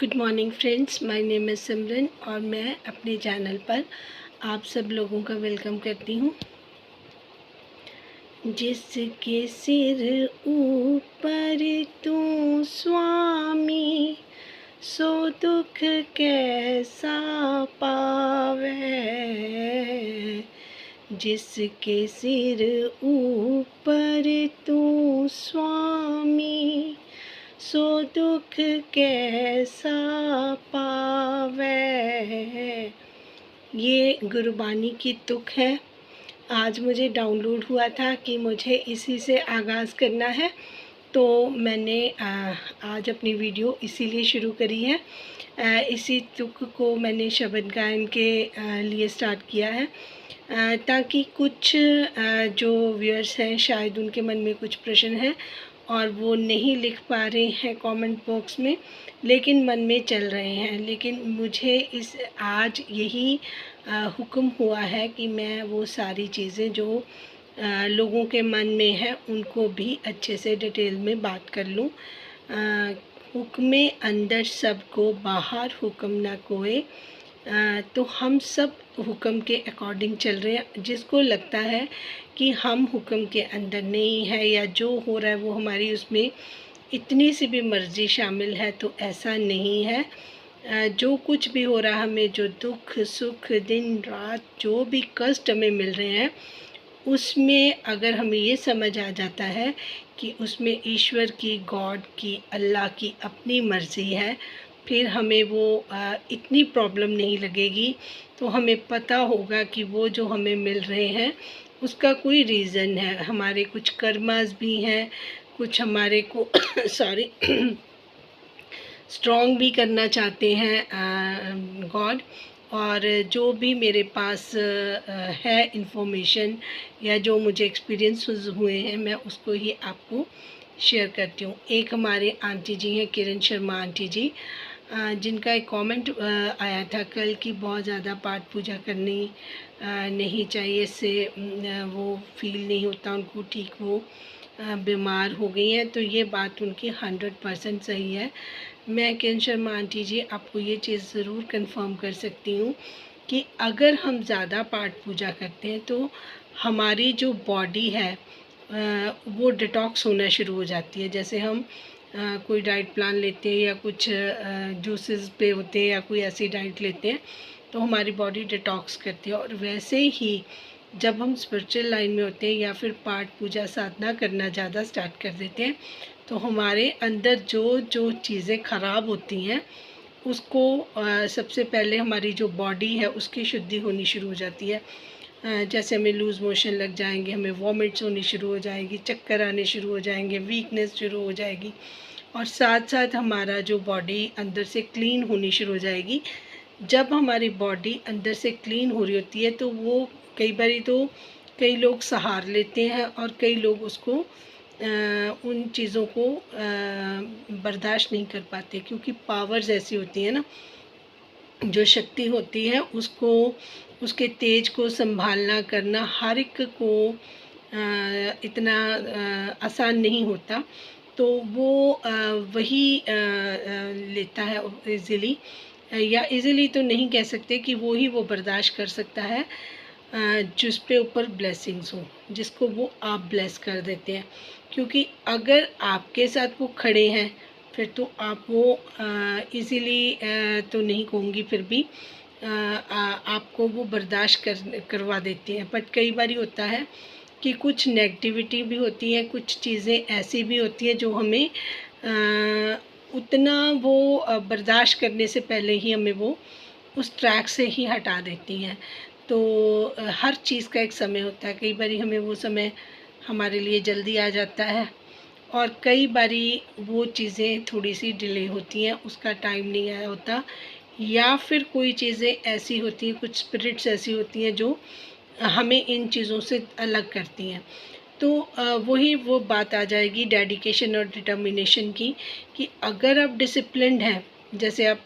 Good morning friends, my name is Simran और मैं अपने चैनल पर आप सब लोगों का वेलकम करती हूँ। जिसके सिर ऊपर तू स्वामी, सो दुख कैसा पावे। जिसके सिर ऊपर तू स्वामी, सो दुख कैसा पावे। ये गुरबानी की तुक है। आज मुझे डाउनलोड हुआ था कि मुझे इसी से आगाज़ करना है, तो मैंने आज अपनी वीडियो इसीलिए शुरू करी है। इसी तुक को मैंने शब्द गायन के लिए स्टार्ट किया है, ताकि कुछ जो व्यूअर्स हैं शायद उनके मन में कुछ प्रश्न है और वो नहीं लिख पा रहे हैं कमेंट बॉक्स में, लेकिन मन में चल रहे हैं। लेकिन मुझे आज यही हुक्म हुआ है कि मैं वो सारी चीज़ें जो लोगों के मन में है उनको भी अच्छे से डिटेल में बात कर लूँ। हुक्म अंदर सबको बाहर हुक्म ना कोई। तो हम सब हुक्म के अकॉर्डिंग चल रहे हैं। जिसको लगता है कि हम हुक्म के अंदर नहीं है या जो हो रहा है वो हमारी उसमें इतनी सी भी मर्ज़ी शामिल है, तो ऐसा नहीं है। जो कुछ भी हो रहा है, हमें जो दुख सुख दिन रात जो भी कष्ट हमें मिल रहे हैं, उसमें अगर हमें ये समझ आ जाता है कि उसमें ईश्वर की, गॉड की, अल्लाह की अपनी मर्ज़ी है, फिर हमें वो इतनी प्रॉब्लम नहीं लगेगी। तो हमें पता होगा कि वो जो हमें मिल रहे हैं उसका कोई रीज़न है। हमारे कुछ कर्मास भी हैं, कुछ हमारे को सॉरी स्ट्रॉन्ग भी करना चाहते हैं गॉड। और जो भी मेरे पास है इंफॉर्मेशन या जो मुझे एक्सपीरियंस हुए हैं, मैं उसको ही आपको शेयर करती हूँ। एक हमारे आंटी जी हैं, किरण शर्मा आंटी जी, जिनका एक कमेंट आया था कल कि बहुत ज़्यादा पाठ पूजा करनी नहीं चाहिए, इससे वो फील नहीं होता उनको ठीक, वो बीमार हो गई हैं। तो ये बात उनकी 100% सही है। मैं किरण शर्मा आंटी जी आपको ये चीज़ ज़रूर कंफर्म कर सकती हूँ कि अगर हम ज़्यादा पाठ पूजा करते हैं तो हमारी जो बॉडी है वो डिटॉक्स होना शुरू हो जाती है। जैसे हम कोई डाइट प्लान लेते हैं या कुछ जूसेस पे होते हैं या कोई ऐसी डाइट लेते हैं तो हमारी बॉडी डिटॉक्स करती है। और वैसे ही जब हम स्पिरिचुअल लाइन में होते हैं या फिर पाठ पूजा साधना करना ज़्यादा स्टार्ट कर देते हैं, तो हमारे अंदर जो जो चीज़ें ख़राब होती हैं उसको सबसे पहले हमारी जो बॉडी है उसकी शुद्धि होनी शुरू हो जाती है। जैसे हमें लूज़ मोशन लग जाएंगे, हमें वॉमिट्स होनी शुरू हो जाएगी, चक्कर आने शुरू हो जाएंगे, वीकनेस शुरू हो जाएगी, और साथ साथ हमारा जो बॉडी अंदर से क्लीन होनी शुरू हो जाएगी। जब हमारी बॉडी अंदर से क्लीन हो रही होती है तो वो कई लोग सहार लेते हैं और कई लोग उसको उन चीज़ों को बर्दाश्त नहीं कर पाते, क्योंकि पावर्स ऐसी होती हैं ना, जो शक्ति होती है उसको, उसके तेज को संभालना करना हर एक को इतना आसान नहीं होता। तो वो वही लेता है इजीली, या इजीली तो नहीं कह सकते कि वो ही वो बर्दाश्त कर सकता है जिस पे ऊपर ब्लेसिंग्स हो, जिसको वो आप ब्लेस कर देते हैं। क्योंकि अगर आपके साथ वो खड़े हैं फिर तो आप वो इजीली तो नहीं कहूँगी, फिर भी आपको वो बर्दाश्त करवा देते हैं। बट कई बार होता है कि कुछ नेगेटिविटी भी होती है, कुछ चीज़ें ऐसी भी होती हैं जो हमें उतना वो बर्दाश्त करने से पहले ही हमें वो उस ट्रैक से ही हटा देती हैं। तो हर चीज़ का एक समय होता है। कई बार हमें वो समय हमारे लिए जल्दी आ जाता है और कई बारी वो चीज़ें थोड़ी सी डिले होती हैं, उसका टाइम नहीं आया होता, या फिर कोई चीज़ें ऐसी होती हैं, कुछ स्पिरिट्स ऐसी होती हैं जो हमें इन चीज़ों से अलग करती हैं। तो वही वो बात आ जाएगी डेडिकेशन और डिटर्मिनेशन की, कि अगर आप डिसिप्लिन्ड हैं, जैसे आप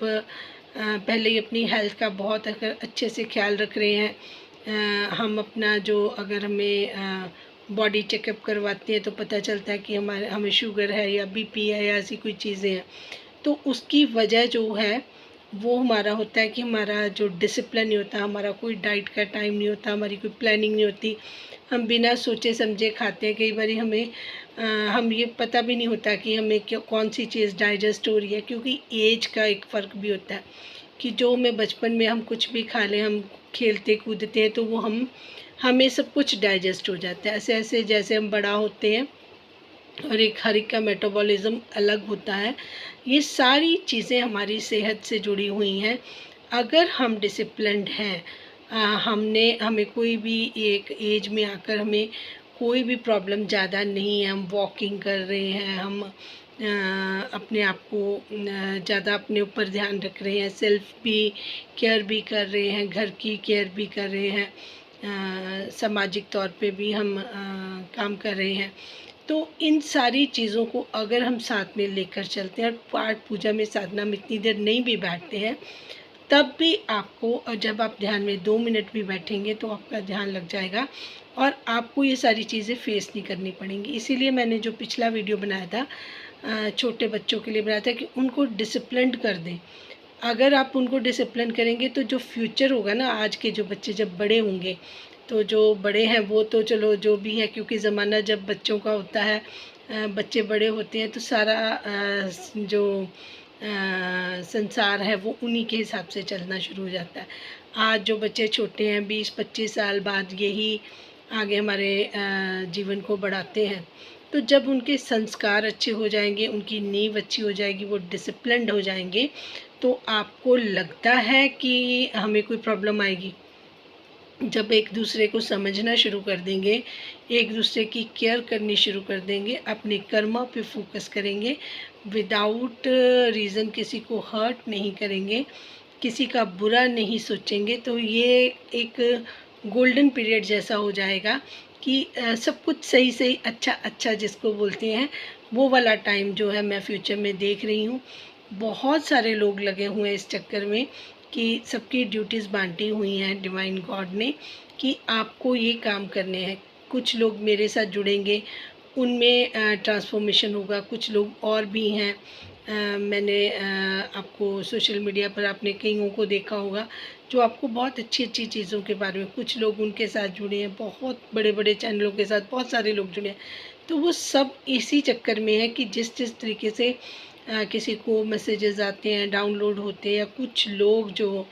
पहले ही अपनी हेल्थ का बहुत अगर अच्छे से ख्याल रख रहे हैं, हम अपना जो अगर हमें बॉडी चेकअप करवाते हैं तो पता चलता है कि हमें शुगर है या बीपी है या ऐसी कोई चीज़ें हैं, तो उसकी वजह जो है वो हमारा होता है कि हमारा जो डिसिप्लिन नहीं होता, हमारा कोई डाइट का टाइम नहीं होता, हमारी कोई प्लानिंग नहीं होती, हम बिना सोचे समझे खाते हैं। कई बार हमें हम ये पता भी नहीं होता कि हमें क्यों कौन सी चीज़ डाइजेस्ट हो रही है, क्योंकि एज का एक फ़र्क भी होता है कि जो हमें बचपन में हम कुछ भी खा लें, हम खेलते कूदते हैं तो वो हमें सब कुछ डाइजेस्ट हो जाता है। ऐसे ऐसे जैसे हम बड़ा होते हैं और हर एक का मेटाबॉलिज्म अलग होता है। ये सारी चीज़ें हमारी सेहत से जुड़ी हुई हैं। अगर हम डिसिप्लिन्ड हैं, हमें कोई भी एक एज में आकर हमें कोई भी प्रॉब्लम ज़्यादा नहीं है, हम वॉकिंग कर रहे हैं, हम अपने आप को ज़्यादा अपने ऊपर ध्यान रख रहे हैं, सेल्फ भी केयर भी कर रहे हैं, घर की केयर भी कर रहे हैं, सामाजिक तौर पे भी हम काम कर रहे हैं। तो इन सारी चीज़ों को अगर हम साथ में लेकर चलते हैं और पाठ पूजा में साधना में इतनी देर नहीं भी बैठते हैं, तब भी आपको, और जब आप ध्यान में 2 मिनट भी बैठेंगे तो आपका ध्यान लग जाएगा और आपको ये सारी चीज़ें फेस नहीं करनी पड़ेंगी। इसीलिए मैंने जो पिछला वीडियो बनाया था छोटे बच्चों के लिए बनाया था कि उनको डिसिप्लिन्ड कर दें। अगर आप उनको डिसिप्लिन करेंगे तो जो फ्यूचर होगा ना, आज के जो बच्चे जब बड़े होंगे, तो जो बड़े हैं वो तो चलो जो भी है, क्योंकि ज़माना जब बच्चों का होता है, बच्चे बड़े होते हैं तो सारा जो संसार है वो उन्हीं के हिसाब से चलना शुरू हो जाता है। आज जो बच्चे छोटे हैं 20-25 साल बाद यही आगे हमारे जीवन को बढ़ाते हैं। तो जब उनके संस्कार अच्छे हो जाएंगे, उनकी नींव अच्छी हो जाएगी, वो डिसिप्लिन्ड हो जाएंगे, तो आपको लगता है कि हमें कोई प्रॉब्लम आएगी? जब एक दूसरे को समझना शुरू कर देंगे, एक दूसरे की केयर करनी शुरू कर देंगे, अपने कर्मों पे फोकस करेंगे, विदाउट रीज़न किसी को हर्ट नहीं करेंगे, किसी का बुरा नहीं सोचेंगे, तो ये एक गोल्डन पीरियड जैसा हो जाएगा कि सब कुछ सही सही अच्छा अच्छा जिसको बोलते हैं, वो वाला टाइम जो है मैं फ्यूचर में देख रही हूँ। बहुत सारे लोग लगे हुए हैं इस चक्कर में कि सबकी ड्यूटीज़ बांटी हुई हैं डिवाइन गॉड ने कि आपको ये काम करने हैं। कुछ लोग मेरे साथ जुड़ेंगे, उनमें ट्रांसफॉर्मेशन होगा। कुछ लोग और भी हैं, मैंने आपको सोशल मीडिया पर आपने कईयों को देखा होगा जो आपको बहुत अच्छी अच्छी चीज़ों के बारे में, कुछ लोग उनके साथ जुड़े हैं, बहुत बड़े बड़े चैनलों के साथ बहुत सारे लोग जुड़े हैं। तो वो सब इसी चक्कर में है कि जिस जिस तरीके से किसी को मैसेजेस आते हैं, डाउनलोड होते हैं, या कुछ लोग जो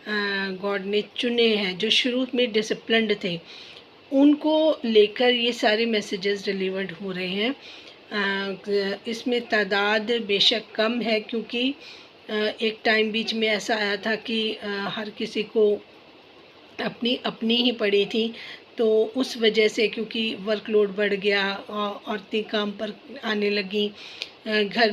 गॉड ने चुने हैं, जो शुरू में डिसिप्लिन्ड थे, उनको लेकर ये सारे मैसेजेस डिलीवर्ड हो रहे हैं। इसमें तादाद बेशक कम है, क्योंकि एक टाइम बीच में ऐसा आया था कि हर किसी को अपनी अपनी ही पड़ी थी, तो उस वजह से क्योंकि वर्कलोड बढ़ गया, औरतें काम पर आने लगीं, घर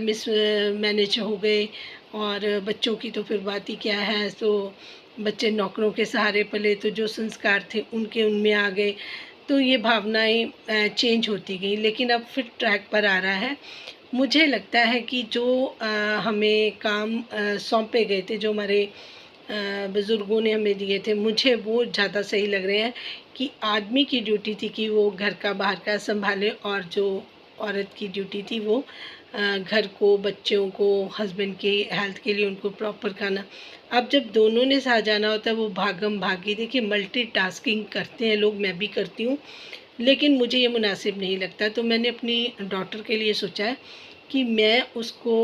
मैनेज हो गए, और बच्चों की तो फिर बात ही क्या है। तो बच्चे नौकरों के सहारे पले, तो जो संस्कार थे उनके उनमें आ गए, तो ये भावनाएं चेंज होती गई, लेकिन अब फिर ट्रैक पर आ रहा है। मुझे लगता है कि जो हमें काम सौंपे गए थे, जो हमारे बुज़ुर्गों ने हमें दिए थे, मुझे वो ज़्यादा सही लग रहे हैं कि आदमी की ड्यूटी थी कि वो घर का बाहर का संभाले, और जो औरत की ड्यूटी थी वो घर को, बच्चों को, हस्बैंड की हेल्थ के लिए उनको प्रॉपर खाना। अब जब दोनों ने साथ जाना होता है वो भागम भागी, देखिए मल्टीटास्किंग करते हैं लोग, मैं भी करती हूँ, लेकिन मुझे ये मुनासिब नहीं लगता। तो मैंने अपनी डॉटर के लिए सोचा है कि मैं उसको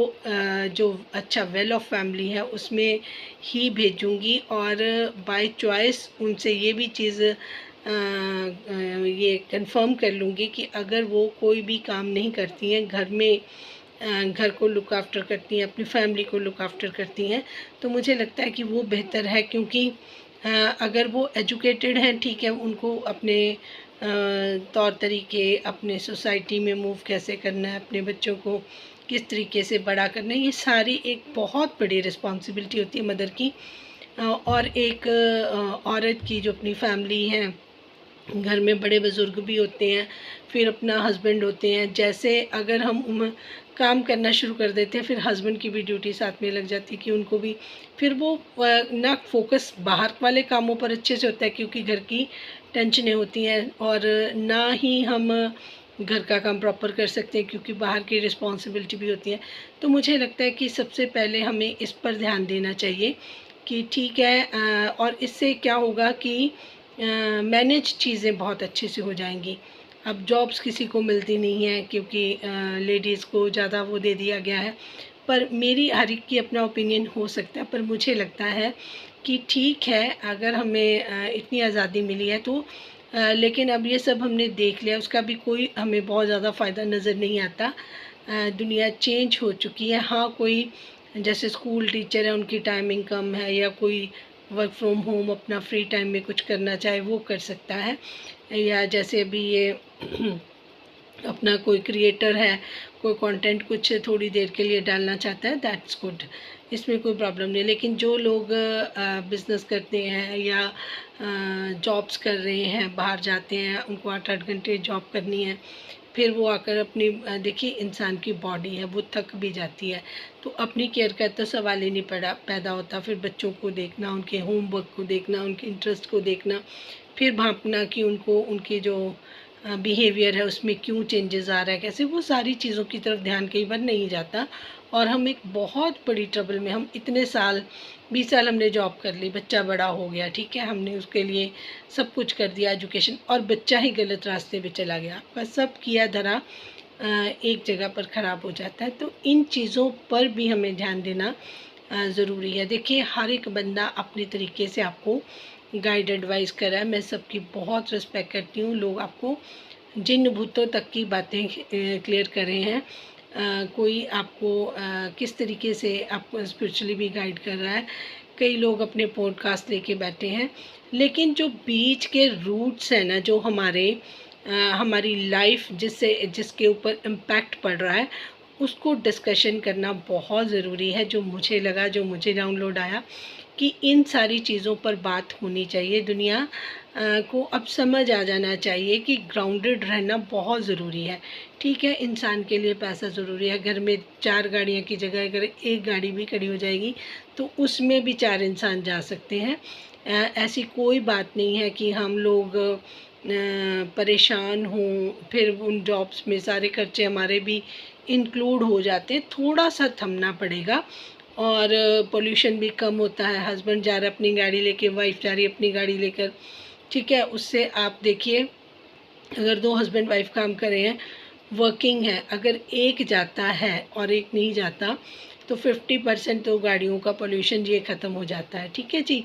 जो अच्छा वेल ऑफ फैमिली है उसमें ही भेजूँगी, और बाय चॉइस उनसे ये भी चीज़ ये कंफर्म कर लूँगी कि अगर वो कोई भी काम नहीं करती हैं, घर में घर को लुक आफ्टर करती हैं, अपनी फैमिली को लुक आफ्टर करती हैं, तो मुझे लगता है कि वो बेहतर है। क्योंकि अगर वो एजुकेटेड हैं, ठीक है, उनको अपने तौर तरीके, अपने सोसाइटी में मूव कैसे करना है, अपने बच्चों को किस तरीके से बड़ा करना है, ये सारी एक बहुत बड़ी रिस्पॉन्सिबिलिटी होती है मदर की। और एक औरत की जो अपनी फैमिली है, घर में बड़े बुज़ुर्ग भी होते हैं, फिर अपना हस्बैंड होते हैं, जैसे अगर हम काम करना शुरू कर देते हैं, फिर हस्बैंड की भी ड्यूटी साथ में लग जाती है कि उनको भी, फिर वो ना फोकस बाहर वाले कामों पर अच्छे से होता है क्योंकि घर की टेंशनें होती हैं, और ना ही हम घर का काम प्रॉपर कर सकते हैं, क्योंकि बाहर की रिस्पॉन्सिबिलिटी भी होती है। तो मुझे लगता है कि सबसे पहले हमें इस पर ध्यान देना चाहिए कि ठीक है, और इससे क्या होगा कि मैनेज चीज़ें बहुत अच्छे से हो जाएंगी। अब जॉब्स किसी को मिलती नहीं है, क्योंकि लेडीज़ को ज़्यादा वो दे दिया गया है। पर मेरी हर एक की अपना ओपिनियन हो सकता है, पर मुझे लगता है कि ठीक है, अगर हमें इतनी आज़ादी मिली है तो लेकिन अब ये सब हमने देख लिया, उसका भी कोई हमें बहुत ज़्यादा फ़ायदा नज़र नहीं आता। दुनिया चेंज हो चुकी है। हाँ, कोई जैसे स्कूल टीचर है, उनकी टाइमिंग कम है, या कोई वर्क फ्रॉम होम अपना फ्री टाइम में कुछ करना चाहे वो कर सकता है, या जैसे अभी ये अपना कोई क्रिएटर है, कोई कंटेंट कुछ थोड़ी देर के लिए डालना चाहता है, दैट्स गुड, इसमें कोई प्रॉब्लम नहीं। लेकिन जो लोग बिज़नेस करते हैं या जॉब्स कर रहे हैं, बाहर जाते हैं, उनको 8-8 घंटे जॉब करनी है, फिर वो आकर अपनी देखिए, इंसान की बॉडी है वो थक भी जाती है, तो अपनी केयर का तो सवाल ही नहीं पैदा होता। फिर बच्चों को देखना, उनके होमवर्क को देखना, उनके इंटरेस्ट को देखना, फिर भांपना कि उनको उनकी जो बिहेवियर है उसमें क्यों चेंजेस आ रहा है, कैसे, वो सारी चीज़ों की तरफ ध्यान कई बार नहीं जाता, और हम एक बहुत बड़ी ट्रबल में, हम इतने साल 20 साल हमने जॉब कर ली, बच्चा बड़ा हो गया, ठीक है, हमने उसके लिए सब कुछ कर दिया, एजुकेशन, और बच्चा ही गलत रास्ते पे चला गया, आपका सब किया धरा एक जगह पर ख़राब हो जाता है। तो इन चीज़ों पर भी हमें ध्यान देना ज़रूरी है। देखिए, हर एक बंदा अपने तरीके से आपको गाइड एडवाइस कर रहा है, मैं सबकी बहुत रिस्पेक्ट करती हूँ। लोग आपको जिन भूतों तक की बातें क्लियर कर रहे हैं, कोई आपको किस तरीके से आपको स्पिरिचुअली भी गाइड कर रहा है, कई लोग अपने पॉडकास्ट लेके बैठे हैं, लेकिन जो बीच के रूट्स हैं ना, जो हमारी लाइफ जिसके ऊपर इम्पैक्ट पड़ रहा है, उसको डिस्कशन करना बहुत ज़रूरी है। जो मुझे लगा, जो मुझे डाउनलोड आया कि इन सारी चीज़ों पर बात होनी चाहिए। दुनिया को अब समझ आ जाना चाहिए कि ग्राउंडेड रहना बहुत ज़रूरी है। ठीक है, इंसान के लिए पैसा ज़रूरी है। घर में 4 गाड़ियों की जगह अगर एक गाड़ी भी खड़ी हो जाएगी तो उसमें भी 4 इंसान जा सकते हैं। ऐसी कोई बात नहीं है कि हम लोग परेशान हों, फिर उन जॉब्स में सारे खर्चे हमारे भी इंक्लूड हो जाते हैं। थोड़ा सा थमना पड़ेगा, और पोल्यूशन भी कम होता है। हस्बैंड जा रहा है अपनी गाड़ी लेके, वाइफ जा रही है अपनी गाड़ी लेकर, ठीक है, उससे आप देखिए, अगर 2 हस्बैंड वाइफ काम कर रहे हैं, वर्किंग है, अगर एक जाता है और एक नहीं जाता, तो 50% तो गाड़ियों का पोल्यूशन ये ख़त्म हो जाता है, ठीक है जी।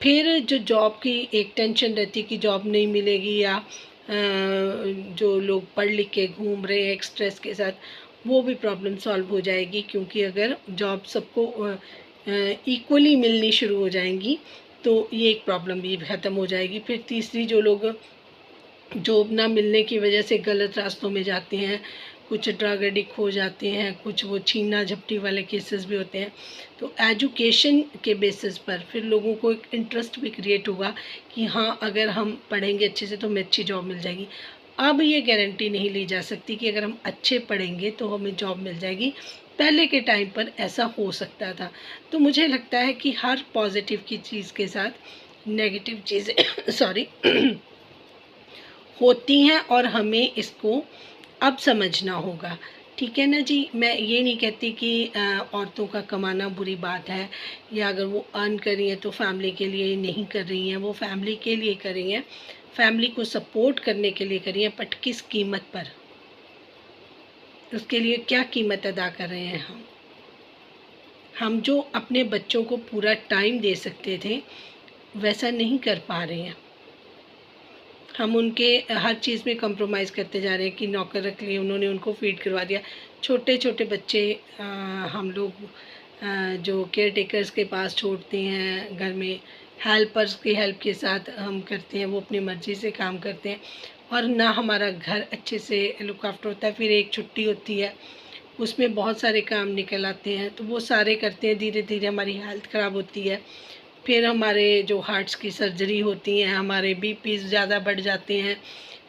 फिर जो जॉब की एक टेंशन रहती है कि जॉब नहीं मिलेगी, या जो लोग पढ़ लिख के घूम रहे हैं एक स्ट्रेस के साथ, वो भी प्रॉब्लम सॉल्व हो जाएगी, क्योंकि अगर जॉब सबको इक्वली मिलनी शुरू हो जाएंगी तो ये एक प्रॉब्लम भी ख़त्म हो जाएगी। फिर तीसरी, जो लोग जॉब ना मिलने की वजह से गलत रास्तों में जाते हैं, कुछ ड्रग एडिक्ट हो जाते हैं, कुछ वो छीना झपटी वाले केसेस भी होते हैं, तो एजुकेशन के बेसिस पर फिर लोगों को एक इंटरेस्ट भी क्रिएट होगा कि हाँ, अगर हम पढ़ेंगे अच्छे से तो हमें अच्छी जॉब मिल जाएगी। अब ये गारंटी नहीं ली जा सकती कि अगर हम अच्छे पढ़ेंगे तो हमें जॉब मिल जाएगी। पहले के टाइम पर ऐसा हो सकता था। तो मुझे लगता है कि हर पॉजिटिव की चीज़ के साथ नेगेटिव चीज़ें सॉरी होती हैं, और हमें इसको अब समझना होगा, ठीक है ना जी। मैं ये नहीं कहती कि औरतों का कमाना बुरी बात है, या अगर वो अर्न कर रही हैं तो फैमिली के लिए नहीं कर रही हैं, वो फैमिली के लिए कर रही हैं, फैमिली को सपोर्ट करने के लिए कर रही हैं, बट किस कीमत पर, उसके लिए क्या कीमत अदा कर रहे हैं हम जो अपने बच्चों को पूरा टाइम दे सकते थे वैसा नहीं कर पा रहे हैं। हम उनके हर चीज़ में कंप्रोमाइज़ करते जा रहे हैं कि नौकर रख लिए, उन्होंने उनको फीड करवा दिया। छोटे छोटे बच्चे हम लोग जो केयर टेकर्स के पास छोड़ते हैं, घर में हेल्पर्स की हेल्प के साथ हम करते हैं, वो अपनी मर्ज़ी से काम करते हैं, और ना हमारा घर अच्छे से लुक आफ्टर होता है। फिर एक छुट्टी होती है, उसमें बहुत सारे काम निकल आते हैं, तो वो सारे करते हैं, धीरे धीरे हमारी हेल्थ ख़राब होती है। फिर हमारे जो हार्ट्स की सर्जरी होती हैं, हमारे बीपी ज़्यादा बढ़ जाते हैं,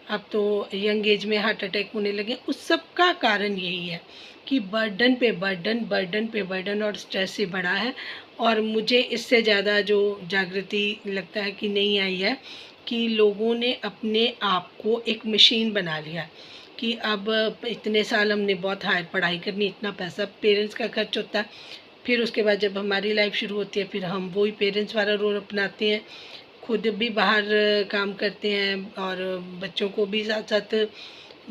अब तो यंग एज में हार्ट अटैक होने लगे। उस सब का कारण यही है कि बर्डन पे बर्डन, बर्डन पे बर्डन, और स्ट्रेस ही बढ़ा है। और मुझे इससे ज़्यादा जो जागृति लगता है कि नहीं आई है, कि लोगों ने अपने आप को एक मशीन बना लिया, कि अब इतने साल हमने बहुत हायर पढ़ाई करनी, इतना पैसा पेरेंट्स का खर्च होता है, फिर उसके बाद जब हमारी लाइफ शुरू होती है फिर हम वही पेरेंट्स वाला रोल अपनाते हैं, खुद भी बाहर काम करते हैं और बच्चों को भी साथ साथ,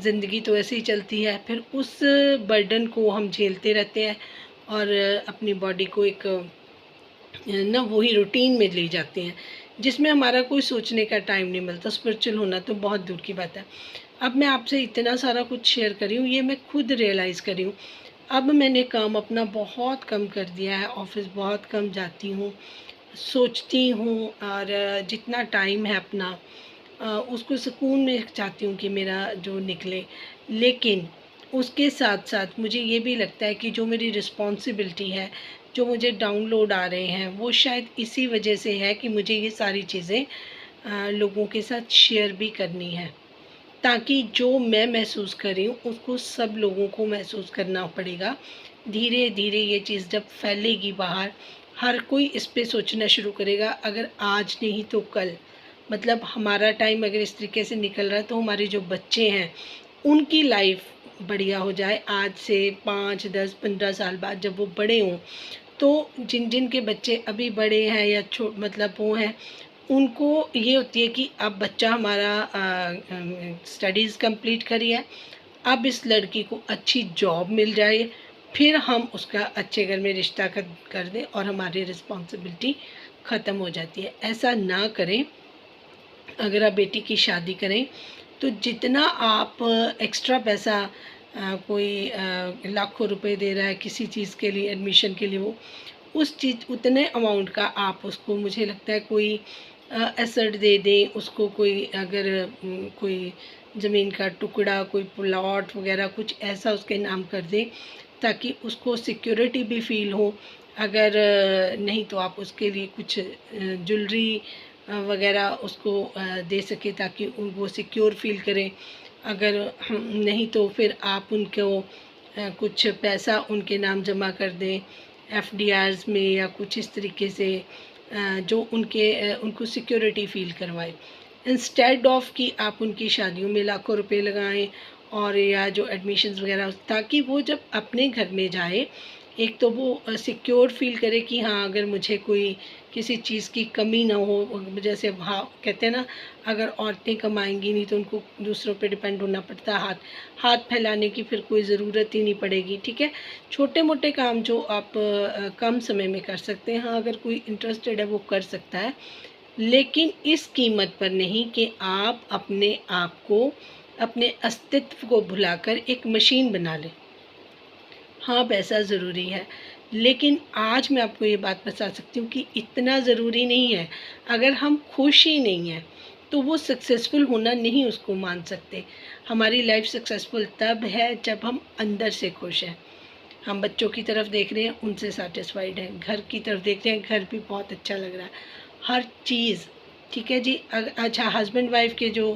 ज़िंदगी तो ऐसे ही चलती है। फिर उस बर्डन को हम झेलते रहते हैं और अपनी बॉडी को एक ना वही रूटीन में ले जाते हैं, जिसमें हमारा कोई सोचने का टाइम नहीं मिलता। स्पिरिचुअल होना तो बहुत दूर की बात है। अब मैं आपसे इतना सारा कुछ शेयर कर रही हूँ, ये मैं खुद रियलाइज़ करी हूँ। अब मैंने काम अपना बहुत कम कर दिया है, ऑफिस बहुत कम जाती हूँ, सोचती हूँ, और जितना टाइम है अपना उसको सुकून में चाहती हूँ कि मेरा जो निकले। लेकिन उसके साथ साथ मुझे ये भी लगता है कि जो मेरी रिस्पॉन्सिबिलिटी है, जो मुझे डाउनलोड आ रहे हैं, वो शायद इसी वजह से है कि मुझे ये सारी चीज़ें लोगों के साथ शेयर भी करनी है, ताकि जो मैं महसूस कर रही हूँ उसको सब लोगों को महसूस करना पड़ेगा। धीरे धीरे ये चीज़ जब फैलेगी बाहर, हर कोई इस पे सोचना शुरू करेगा, अगर आज नहीं तो कल। मतलब हमारा टाइम अगर इस तरीके से निकल रहा है तो हमारे जो बच्चे हैं उनकी लाइफ बढ़िया हो जाए। आज से 5, 10, 15 साल बाद जब वो बड़े हों, तो जिन जिन के बच्चे अभी बड़े हैं या मतलब वो हैं, उनको ये होती है कि अब बच्चा हमारा स्टडीज़ कंप्लीट करी है, अब इस लड़की को अच्छी जॉब मिल जाए, फिर हम उसका अच्छे घर में रिश्ता कर दें और हमारी रिस्पॉन्सिबिलिटी ख़त्म हो जाती है। ऐसा ना करें। अगर आप बेटी की शादी करें तो जितना आप एक्स्ट्रा पैसा कोई लाखों रुपए दे रहा है किसी चीज़ के लिए, एडमिशन के लिए, वो उस चीज़ उतने अमाउंट का आप उसको, मुझे लगता है, कोई एसेट दे दें उसको। कोई अगर कोई ज़मीन का टुकड़ा, कोई प्लॉट वगैरह कुछ ऐसा उसके नाम कर दें, ताकि उसको सिक्योरिटी भी फील हो। अगर नहीं तो आप उसके लिए कुछ ज्वेलरी वगैरह उसको दे सके, ताकि वो सिक्योर फील करें। अगर नहीं तो फिर आप उनको कुछ पैसा उनके नाम जमा कर दें एफडीआर्स में, या कुछ इस तरीके से जो उनको सिक्योरिटी फील करवाए, इंस्टेड ऑफ कि आप उनकी शादियों में लाखों रुपए लगाएं, और या जो एडमिशन्स वगैरह, ताकि वो जब अपने घर में जाए, एक तो वो सिक्योर फील करे कि हाँ, अगर मुझे कोई किसी चीज़ की कमी ना हो। जैसे हाँ कहते हैं ना, अगर औरतें कमाएंगी नहीं तो उनको दूसरों पे डिपेंड होना पड़ता है, हाथ फैलाने की फिर कोई ज़रूरत ही नहीं पड़ेगी। ठीक है, छोटे मोटे काम जो आप कम समय में कर सकते हैं, हाँ अगर कोई इंटरेस्टेड है वो कर सकता है, लेकिन इस कीमत पर नहीं कि आप अपने आप को, अपने अस्तित्व को भुलाकर एक मशीन बना लें। हाँ, पैसा ज़रूरी है, लेकिन आज मैं आपको ये बात बता सकती हूँ कि इतना ज़रूरी नहीं है। अगर हम खुश ही नहीं हैं तो वो सक्सेसफुल होना नहीं उसको मान सकते। हमारी लाइफ सक्सेसफुल तब है जब हम अंदर से खुश हैं। हम बच्चों की तरफ देख रहे हैं, उनसे सैटिस्फाइड हैं, घर की तरफ देख रहे हैं, घर भी बहुत अच्छा लग रहा है, हर चीज़ ठीक है जी। अच्छा, हस्बैंड वाइफ के जो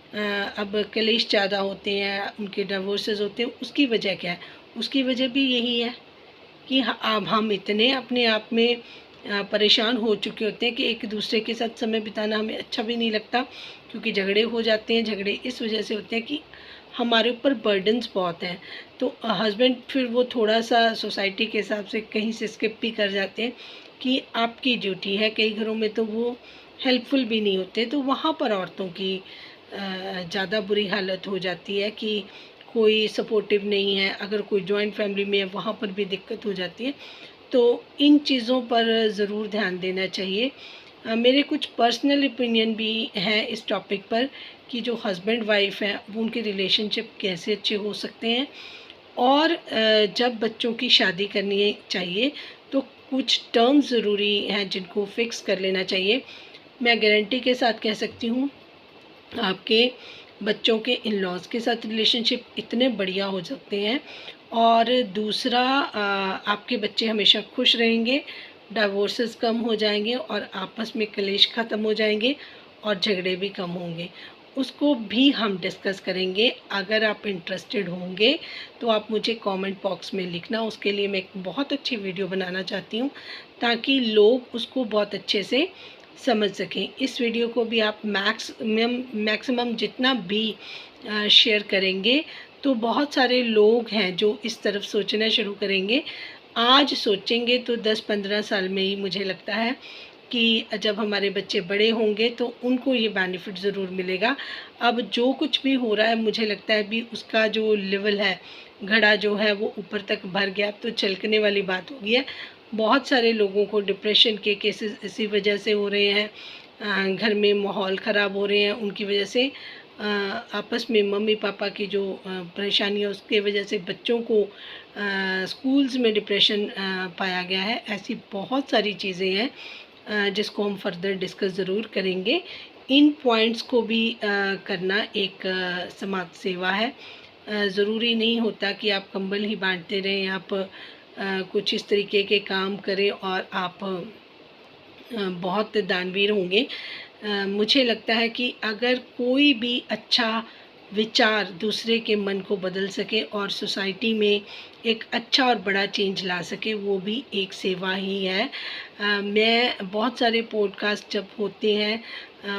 अब कलेश ज़्यादा होते हैं, उनके डिवोर्सेस होते हैं, उसकी वजह क्या है? उसकी वजह भी यही है कि अब हम इतने अपने आप में परेशान हो चुके होते हैं कि एक दूसरे के साथ समय बिताना हमें अच्छा भी नहीं लगता, क्योंकि झगड़े हो जाते हैं। झगड़े इस वजह से होते हैं कि हमारे ऊपर बर्डन्स बहुत हैं। तो हस्बैंड फिर वो थोड़ा सा सोसाइटी के हिसाब से कहीं से स्किप भी कर जाते हैं कि आपकी ड्यूटी है। कई घरों में तो वो हेल्पफुल भी नहीं होते, तो वहाँ पर औरतों की ज़्यादा बुरी हालत हो जाती है कि कोई सपोर्टिव नहीं है। अगर कोई जॉइंट फैमिली में है, वहाँ पर भी दिक्कत हो जाती है। तो इन चीज़ों पर ज़रूर ध्यान देना चाहिए। मेरे कुछ पर्सनल ओपिनियन भी हैं इस टॉपिक पर कि जो हस्बैंड वाइफ हैं वो उनके रिलेशनशिप कैसे अच्छे हो सकते हैं, और जब बच्चों की शादी करनी चाहिए तो कुछ टर्म्स ज़रूरी हैं जिनको फिक्स कर लेना चाहिए। मैं गारंटी के साथ कह सकती हूँ, आपके बच्चों के इन लॉज़ के साथ रिलेशनशिप इतने बढ़िया हो सकते हैं। और दूसरा, आपके बच्चे हमेशा खुश रहेंगे, डाइवोर्सेस कम हो जाएंगे, और आपस में कलेश ख़त्म हो जाएंगे, और झगड़े भी कम होंगे। उसको भी हम डिस्कस करेंगे। अगर आप इंटरेस्टेड होंगे तो आप मुझे कमेंट बॉक्स में लिखना। उसके लिए मैं एक बहुत अच्छी वीडियो बनाना चाहती हूँ, ताकि लोग उसको बहुत अच्छे से समझ सकें। इस वीडियो को भी आप मैक्सिमम जितना भी शेयर करेंगे तो बहुत सारे लोग हैं जो इस तरफ सोचना शुरू करेंगे। आज सोचेंगे तो 10-15 साल में ही मुझे लगता है कि जब हमारे बच्चे बड़े होंगे तो उनको ये बेनिफिट ज़रूर मिलेगा। अब जो कुछ भी हो रहा है मुझे लगता है भी उसका जो लेवल है, घड़ा जो है वो ऊपर तक भर गया, तो छलकने वाली बात हो गई है। बहुत सारे लोगों को डिप्रेशन के केसेस इसी वजह से हो रहे हैं, घर में माहौल ख़राब हो रहे हैं उनकी वजह से, आपस में मम्मी पापा की जो परेशानी है उसके वजह से बच्चों को स्कूल्स में डिप्रेशन पाया गया है। ऐसी बहुत सारी चीज़ें हैं जिसको हम फर्दर डिस्कस ज़रूर करेंगे। इन पॉइंट्स को भी करना एक समाज सेवा है। ज़रूरी नहीं होता कि आप कंबल ही बांटते रहें, आप कुछ इस तरीके के काम करें और आप बहुत दानवीर होंगे। मुझे लगता है कि अगर कोई भी अच्छा विचार दूसरे के मन को बदल सके और सोसाइटी में एक अच्छा और बड़ा चेंज ला सके, वो भी एक सेवा ही है। मैं बहुत सारे पॉडकास्ट जब होते हैं,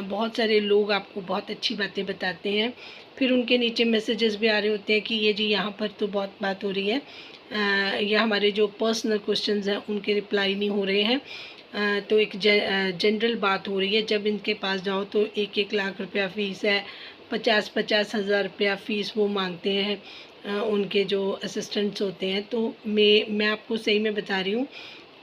बहुत सारे लोग आपको बहुत अच्छी बातें बताते हैं, फिर उनके नीचे मैसेजेस भी आ रहे होते हैं कि ये जी यहाँ पर तो बहुत बात हो रही है, या हमारे जो पर्सनल क्वेश्चंस हैं उनके रिप्लाई नहीं हो रहे हैं, तो एक जनरल बात हो रही है। जब इनके पास जाओ तो 1-1 लाख रुपया फ़ीस है, 50-50 हज़ार रुपया फ़ीस वो मांगते हैं, उनके जो असिस्टेंट्स होते हैं। तो मैं आपको सही में बता रही हूँ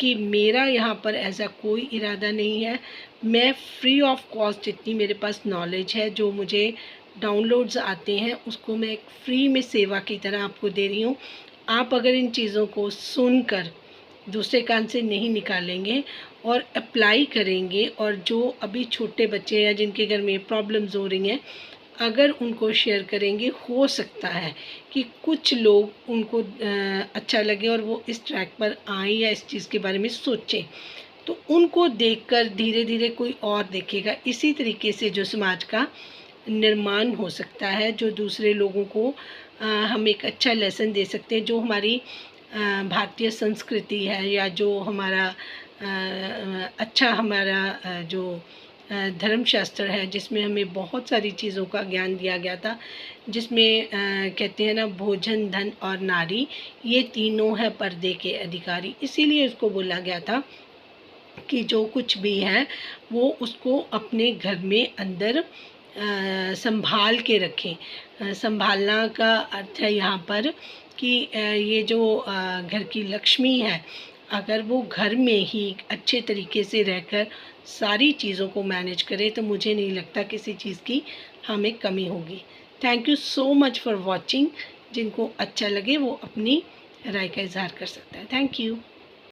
कि मेरा यहाँ पर ऐसा कोई इरादा नहीं है। मैं फ्री ऑफ कॉस्ट जितनी मेरे पास नॉलेज है, जो मुझे डाउनलोड्स आते हैं, उसको मैं एक फ्री में सेवा की तरह आपको दे रही हूँ। आप अगर इन चीज़ों को सुनकर दूसरे कान से नहीं निकालेंगे और अप्लाई करेंगे, और जो अभी छोटे बच्चे हैं जिनके घर में प्रॉब्लम्स हो रही हैं, अगर उनको शेयर करेंगे, हो सकता है कि कुछ लोग उनको अच्छा लगे और वो इस ट्रैक पर आएँ या इस चीज़ के बारे में सोचें। तो उनको देखकर धीरे धीरे कोई और देखेगा। इसी तरीके से जो समाज का निर्माण हो सकता है, जो दूसरे लोगों को हम एक अच्छा लेसन दे सकते हैं। जो हमारी भारतीय संस्कृति है, या जो हमारा अच्छा हमारा जो धर्मशास्त्र है, जिसमें हमें बहुत सारी चीज़ों का ज्ञान दिया गया था, जिसमें कहते हैं ना, भोजन, धन और नारी, ये तीनों है पर्दे के अधिकारी। इसीलिए उसको बोला गया था कि जो कुछ भी है वो उसको अपने घर में अंदर संभाल के रखें। संभालना का अर्थ है यहाँ पर कि ये जो घर की लक्ष्मी है, अगर वो घर में ही अच्छे तरीके से रहकर सारी चीज़ों को मैनेज करे, तो मुझे नहीं लगता किसी चीज़ की हमें कमी होगी। Thank you so much for watching. जिनको अच्छा लगे वो अपनी राय का इजहार कर सकता है। Thank you.